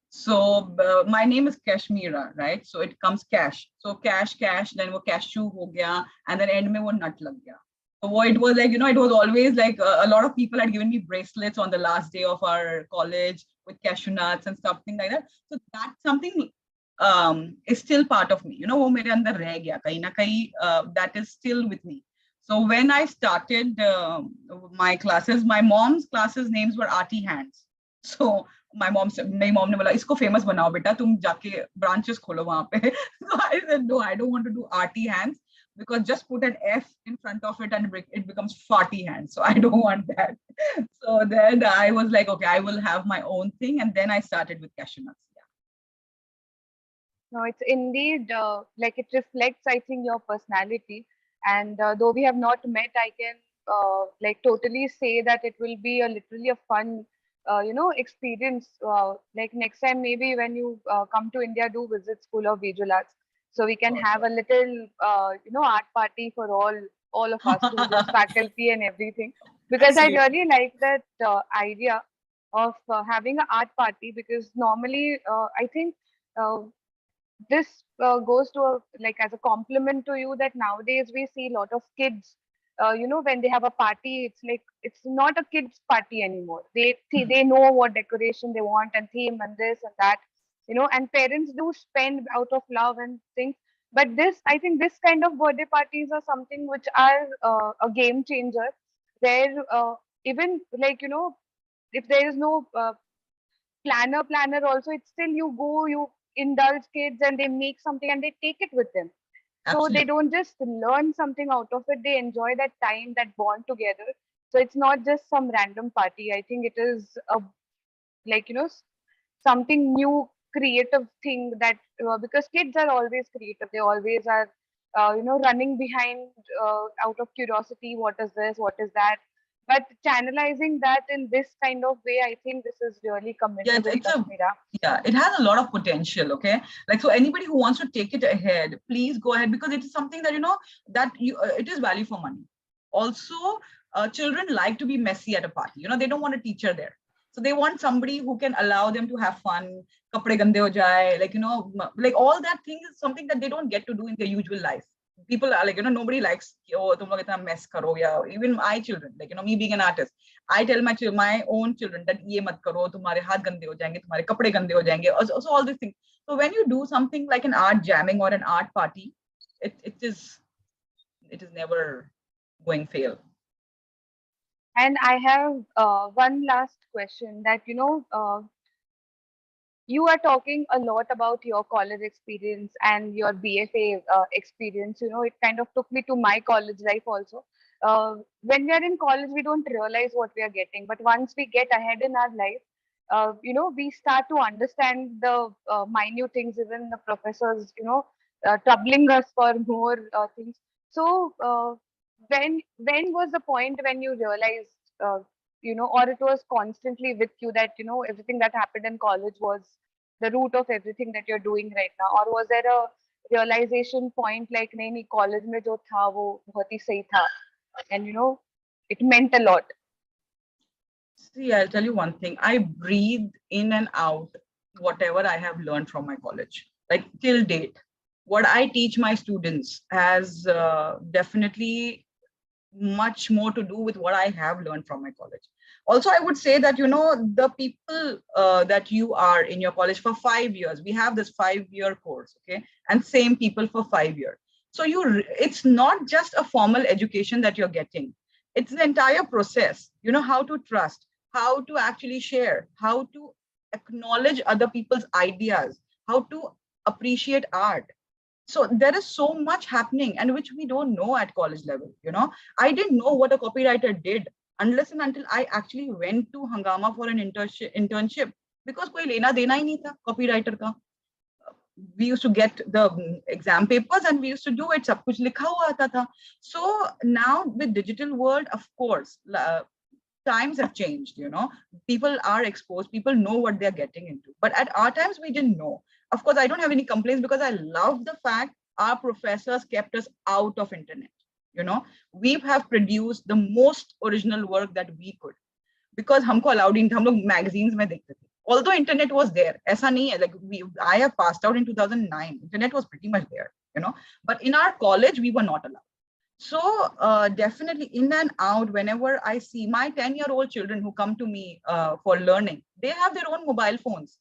So my name is Kashmira, right? So it comes cash. So cash, then wo cashew ho gaya, and then end mein wo nut lag gaya. So it was like, it was always like a lot of people had given me bracelets on the last day of our college with cashew nuts and something like that. So that's something is still part of me. वो मेरे अंदर रह गया कहीं ना कहीं, that is still with me. So when I started my classes, my mom's classes names were Arty Hands. So my mom ने बोला इसको famous बनाओ बेटा, तुम जाके branches खोलो वहाँ पे. So I said no, I don't want to do Arty Hands, because just put an F in front of it and it becomes farty hands. So I don't want that. So then I was like, okay, I will have my own thing, and then I started with cashew nuts. No, it's indeed like it reflects, I think, your personality. And though we have not met, I can like totally say that it will be literally a fun, experience. Like next time, maybe when you come to India, do visit School of Visual Arts, so we can have a little, art party for all of our students, faculty, and everything. Because Absolutely. I really like that idea of having an art party, because normally I think. This goes to like as a compliment to you that nowadays we see a lot of kids when they have a party, it's like it's not a kids party anymore. They know what decoration they want and theme and this and that, and parents do spend out of love and things. But I think this kind of birthday parties are something which are a game changer, where even like if there is no planner also, it's still you go, you indulge kids and they make something and they take it with them. So they Absolutely. don't just learn something out of it, they enjoy that time, that bond together. So it's not just some random party. I think it is a like something new, creative thing that because kids are always creative, they always are running behind out of curiosity, what is this, what is that. But channelizing that in this kind of way, I think this is really Yeah, commendable, it's a Kashmira. yeah, it has a lot of potential. Okay, like so anybody who wants to take it ahead, please go ahead, because it is something that that it is value for money. Also, children like to be messy at a party. They don't want a teacher there, so they want somebody who can allow them to have fun. Kapde gande ho jaye, like like all that thing is something that they don't get to do in their usual life. People are like, nobody likes, oh tum log itna mess karo, yeah. Even my children, like me being an artist, I tell my own children that ye mat karo, tumhare haath gande ho jayenge, tumhare kapde gande ho jayenge. Also all these things. So when you do something like an art jamming or an art party, it is never going fail. And I have one last question that you are talking a lot about your college experience and your BFA experience. It kind of took me to my college life also. When we are in college, we don't realize what we are getting. But once we get ahead in our life, we start to understand the minute things, even the professors, troubling us for more things. So, when was the point when you realized, or it was constantly with you that, everything that happened in college was the root of everything that you're doing right now? Or was there a realization point like, नहीं नहीं college में जो था वो बहुत ही सही था, and it meant a lot? See, I'll tell you one thing. I breathe in and out whatever I have learned from my college, like till date. What I teach my students has definitely much more to do with what I have learned from my college. Also, I would say that, the people that you are in your college for 5 years, we have this 5-year course, okay? And same people for 5 years. So it's not just a formal education that you're getting. It's the entire process, how to trust, how to actually share, how to acknowledge other people's ideas, how to appreciate art. So there is so much happening, and which we don't know at college level. I didn't know what a copywriter did unless and until I actually went to Hangama for an internship, because koi lena dena hi nahi tha copywriter ka. We used to get the exam papers and we used to do it, sab kuch likha hua aata tha. So now with digital world, of course, times have changed. People are exposed, people know what they're getting into, but at our times we didn't know. Of course, I don't have any complaints, because I love the fact our professors kept us out of internet. We have produced the most original work that we could, because हमको allowed in, हम लोग magazines में देखते थे. Although internet was there, ऐसा नहीं है, like I have passed out in 2009, internet was pretty much there. But in our college we were not allowed. So definitely in and out, whenever I see my 10-year-old children who come to me for learning, they have their own mobile phones.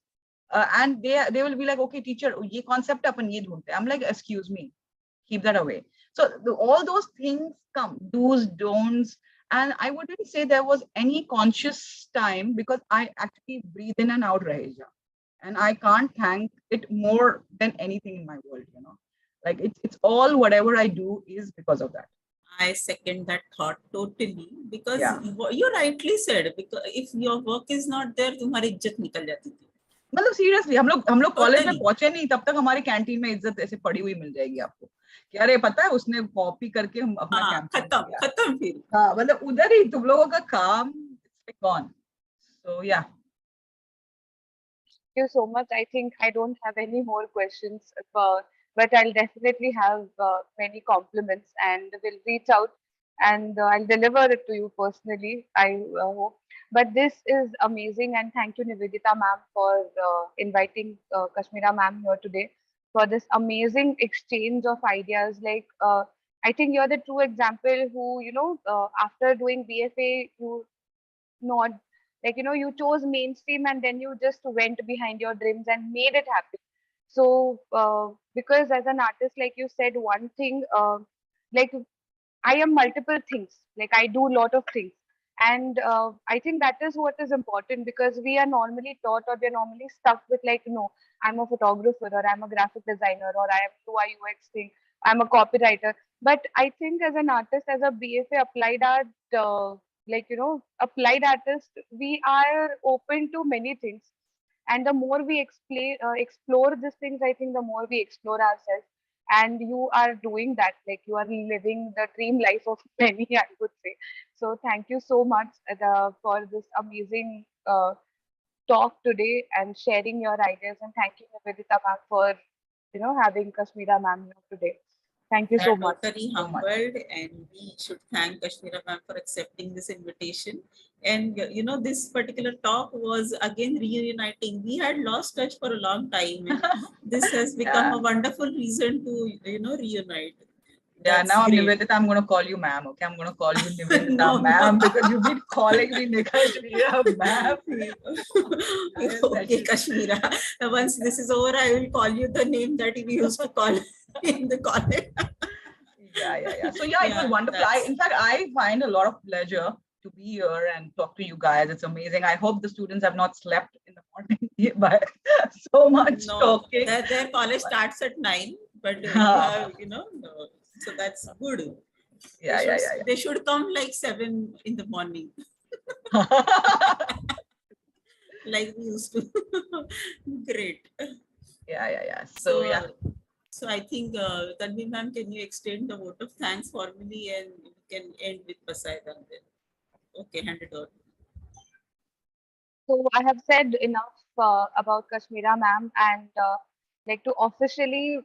And they will be like, okay teacher, ye concept apan ye dhoondte. I'm like, excuse me, keep that away. So all those things come, do's, don'ts. And I wouldn't say there was any conscious time, because I actually breathe in and out, Raheja. And I can't thank it more than anything in my world. Like it's all, whatever I do is because of that. I second that thought totally, because Yeah. you rightly said, because if your work is not there, तुम्हारी इज्जत निकल जाती थी. मतलब seriously हम लोग college में Totally. पहुंचे नहीं, तब तक हमारे कैंटीन में इज्जत ऐसे पड़ी हुई मिल जाएगी आपको कि अरे पता है उसने कॉपी करके हम अपना हाँ, कैंपेन खत्म किया. खत्म फिर. हाँ, मतलब उधर ही तुम लोगों का काम gone. So yeah. Thank you so much. I think I don't have any more questions, but I'll definitely have many compliments and will reach out and I'll deliver it to you personally. I hope. But this is amazing, and thank you, Nivedita ma'am, for inviting Kashmira ma'am here today for this amazing exchange of ideas. Like I think you're the true example who, after doing BFA, you not like, you chose mainstream and then you just went behind your dreams and made it happen. So, because as an artist, like you said, one thing, like I am multiple things. Like I do a lot of things. And I think that is what is important, because we are normally taught, or we are normally stuck with like, no, I'm a photographer, or I'm a graphic designer, or I am UI UX thing, I'm a copywriter. But I think as an artist, as a BFA applied art, applied artist, we are open to many things. And the more we explore these things, I think the more we explore ourselves. And you are doing that, like you are living the dream life of many, I would say. So thank you so much for this amazing talk today and sharing your ideas. And thank you, Nivedita ma'am, for having Kashmira ma'am here today. Thank you We so are much. totally humbled, and we should thank Kashmira ma'am for accepting this invitation. And this particular talk was again reuniting. We had lost touch for a long time, and this has become a wonderful reason to reunite. Yeah, That's now great. Nivedita, I'm going to call you ma'am. Okay, I'm going to call you Nivedita No, ma'am, no. because you've been calling me Kashmira ma'am. Okay, Kashmira. Once this is over, I will call you the name that we used to call in the college. Yeah. So yeah, it was Yeah, wonderful. In fact, I find a lot of pleasure to be here and talk to you guys. It's amazing. I hope the students have not slept in the morning by so much No, talking. their college starts at 9, but you have, so that's good. Yeah. They should come like 7 in the morning, like we used to. Great. Yeah. So, yeah. So I think, Tanvi ma'am, can you extend the vote of thanks formally, and we can end with Pasaidan then. Okay, hand it over. So I have said enough about Kashmira ma'am, and like to officially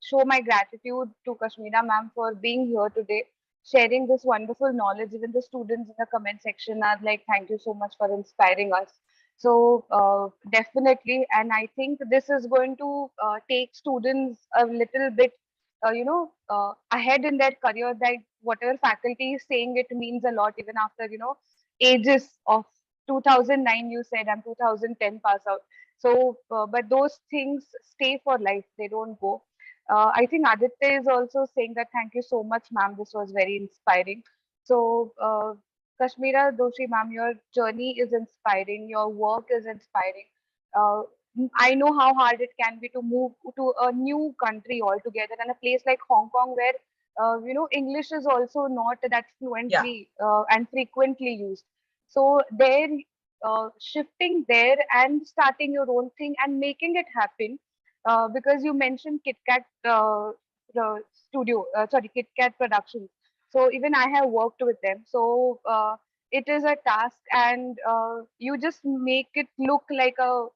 show my gratitude to Kashmira ma'am for being here today, sharing this wonderful knowledge. Even the students in the comment section are like, thank you so much for inspiring us. So definitely, and I think this is going to take students a little bit, ahead in their career. That whatever faculty is saying, it means a lot even after ages of 2009. You said I'm 2010 pass out. So, but those things stay for life. They don't go. I think Aditya is also saying that thank you so much, ma'am. This was very inspiring. So, Kashmira Doshi, ma'am, your journey is inspiring. Your work is inspiring. Uh, I know how hard it can be to move to a new country altogether, and a place like Hong Kong, where English is also not that fluently and frequently used. So there, shifting there and starting your own thing and making it happen, because you mentioned KitKat KitKat Productions. So even I have worked with them. So it is a task, and you just make it look like a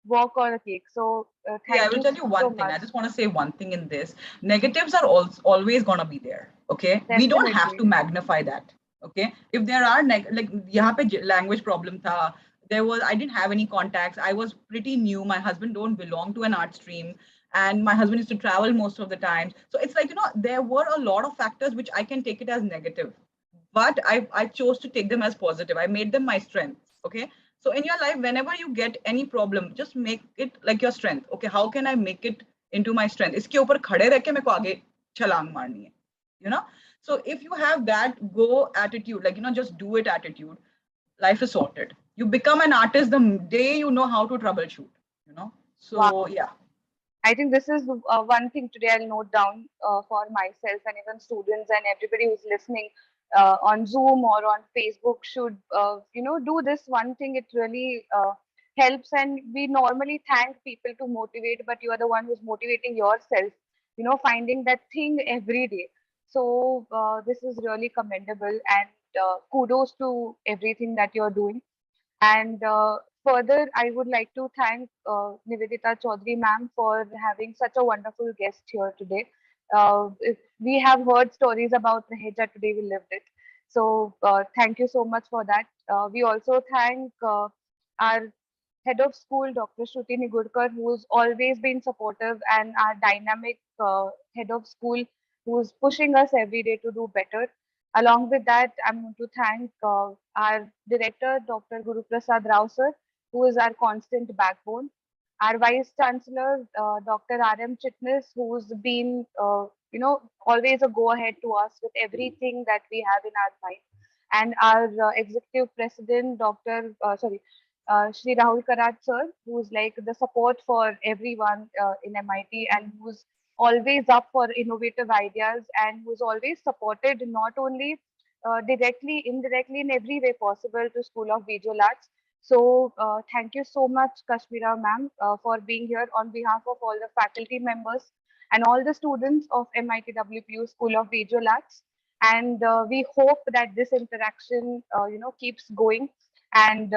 walk on a cake. So Yeah, I thank will you tell you so one thing. much. I just want to say one thing in this. Negatives are always going to be there. Okay. We don't have Definitely. to magnify that. Okay. If there are like यहाँ पे language problem था, I didn't have any contacts. I was pretty new. My husband don't belong to an art stream, and my husband used to travel most of the time. So it's like, there were a lot of factors which I can take it as negative, but I chose to take them as positive. I made them my strength. Okay. So in your life, whenever you get any problem, just make it like your strength. Okay, how can I make it into my strength? इसके ऊपर खड़े रह के मेरे को आगे छलांग मारनी है, you know. So if you have that go attitude, like just do it attitude, life is sorted. You become an artist the day you know how to troubleshoot, Wow. So yeah. I think this is one thing today I'll note down for myself, and even students and everybody who's listening on Zoom or on Facebook should, do this one thing. It really helps. And we normally thank people to motivate, but you are the one who's motivating yourself, finding that thing every day. So this is really commendable, and kudos to everything that you're doing. And further, I would like to thank Nivedita Chaudhary ma'am for having such a wonderful guest here today. We have heard stories about Raheja today, we lived it. So thank you so much for that. We also thank our head of school, Dr. Shruti Nigurkar, who's always been supportive, and our dynamic head of school, who's pushing us every day to do better. Along with that, I'm going to thank our director, Dr. Guru Prasad Rao sir, who is our constant backbone. Our Vice Chancellor, Dr. R.M. Chitnis, who's been, always a go-ahead to us with everything that we have in our mind. And our Executive President, Shri Rahul Karat sir, who's like the support for everyone in MIT, and who's always up for innovative ideas, and who's always supported not only directly, indirectly, in every way possible to School of Visual Arts. So thank you so much, Kashmira ma'am, for being here on behalf of all the faculty members and all the students of MIT WPU School of Visual Arts. And we hope that this interaction, keeps going. And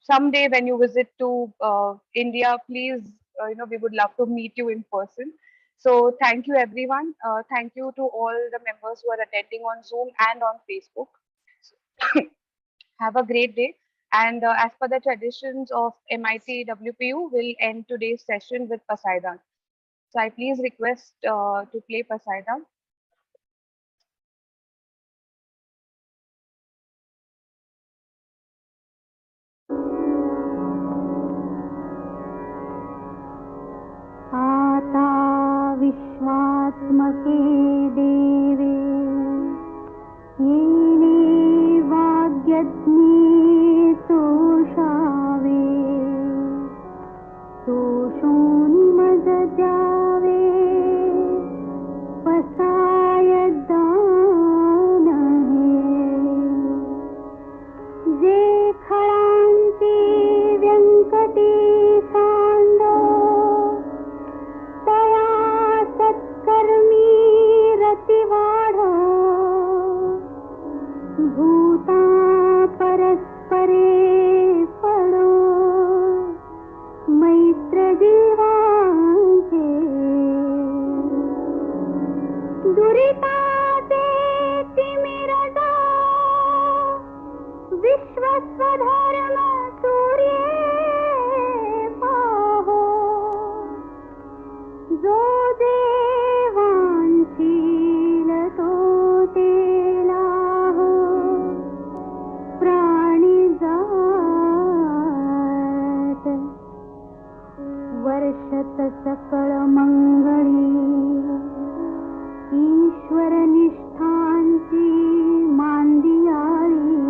someday when you visit to India, please, we would love to meet you in person. So thank you, everyone. Thank you to all the members who are attending on Zoom and on Facebook. Have a great day. And as per the traditions of MIT WPU, we'll end today's session with Poseidon. So I please request to play Poseidon. आता विश्वात्मके देवे येने वाग्यज्ञे तोषावे तोषोनि मजजावे पसायदान जे खळांची व्यंकटी सांडो तया सत्कर्मी रतिवाढ भूता परस्परे पडो मैत्र जीवांचे दुरिताचे तिमिरडो विश्वस्वधर्म सूर्ये पाहो जो देवांशील तो तेलाहो प्राणी जात वर्षत सकळ मंगळी ईश्वर निष्ठांची मांदियाळी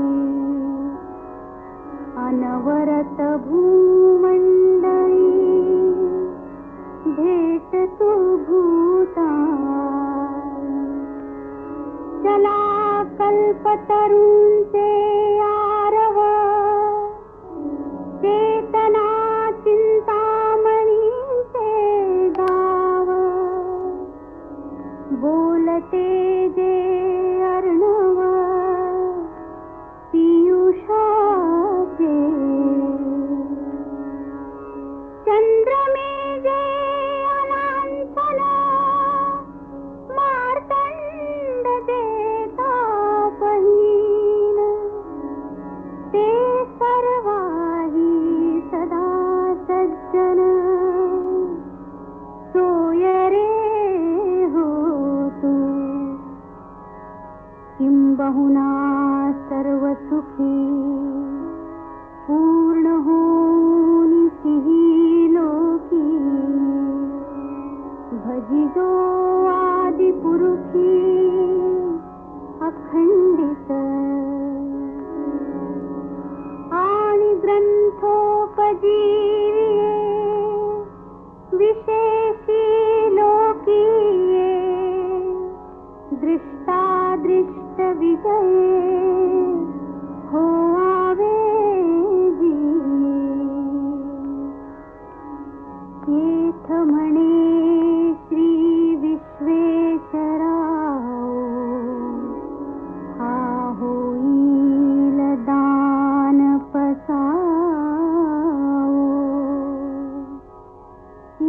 अनवरत भूमंडळी भेट तू भूता चला कल्पतरूंचे आरव चेतना चिंतामणीचे गाव बोलते जे अर्णव पियुषाचे चंद्रमे जे अनंतन मार्तंड देता बहीण ते सर्वाही सदा सज्जन सोय रे हो तू किंबहुना सर्व सुखी पूर्ण होनी सिही लोकी भजिजो आदि पुरुषी अखंडित आणि ग्रंथोपजीविये विशेषी लोकीये दृष्टादृष्ट विजये हो आवे जी येथ म्हणे श्री विश्वेश्वराव हा होईल दान पसाव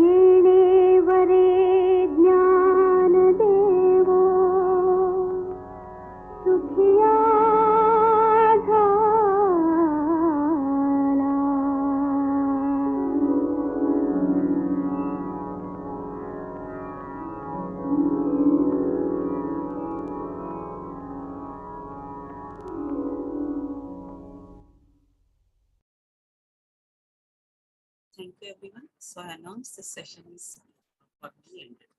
येणे वरे ज्ञान देवो सुखिया झाला to everyone. So I announce this session is got ended.